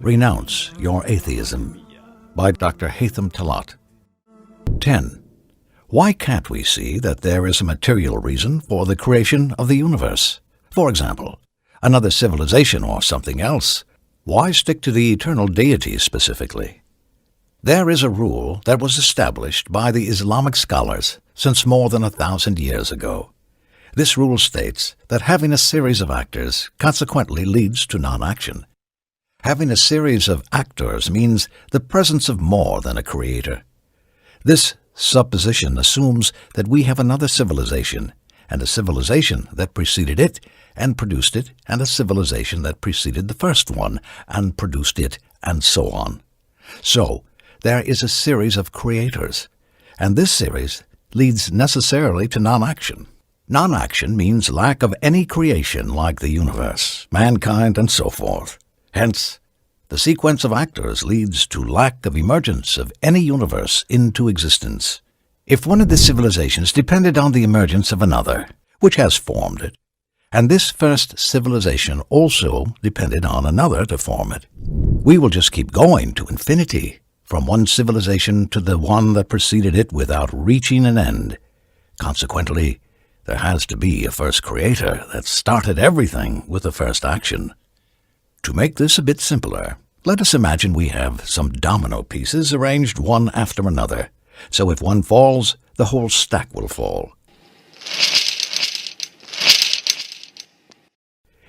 Renounce Your Atheism by Dr. Heytham Talat. 10. Why can't we see that there is a material reason for the creation of the universe? For example, another civilization or something else. Why stick to the eternal deity specifically? There is a rule that was established by the Islamic scholars since more than 1,000 years ago. This rule states that having a series of actors consequently leads to non-action. Having a series of actors means the presence of more than a creator. This supposition assumes that we have another civilization, and a civilization that preceded it and produced it, and a civilization that preceded the first one and produced it, and so on. So, there is a series of creators, and this series leads necessarily to non-action. Non-action means lack of any creation like the universe, mankind, and so forth. Hence, the sequence of actors leads to lack of emergence of any universe into existence. If one of the civilizations depended on the emergence of another, which has formed it, and this first civilization also depended on another to form it, we will just keep going to infinity, from one civilization to the one that preceded it without reaching an end. Consequently, there has to be a first creator that started everything with the first action. To make this a bit simpler, let us imagine we have some domino pieces arranged one after another, so if one falls, the whole stack will fall.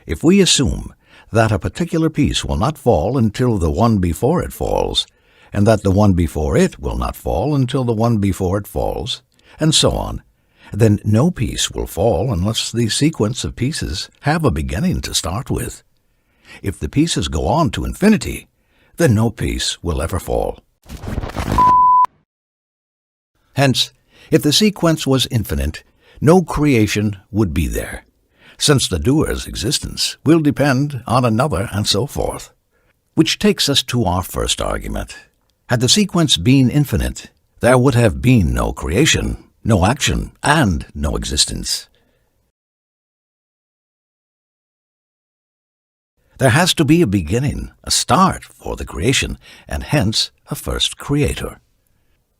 If we assume that a particular piece will not fall until the one before it falls, and that the one before it will not fall until the one before it falls, and so on, then no piece will fall unless the sequence of pieces have a beginning to start with. If the pieces go on to infinity, then no piece will ever fall. Hence, if the sequence was infinite, no creation would be there, since the doer's existence will depend on another and so forth. Which takes us to our first argument. Had the sequence been infinite, there would have been no creation, no action, and no existence. There has to be a beginning, a start for the creation, and hence a first creator.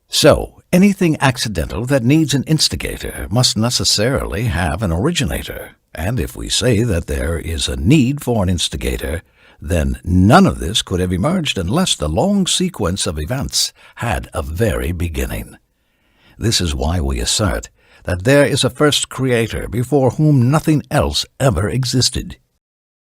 So, anything accidental that needs an instigator must necessarily have an originator, and if we say that there is a need for an instigator, then none of this could have emerged unless the long sequence of events had a very beginning. This is why we assert that there is a first creator before whom nothing else ever existed.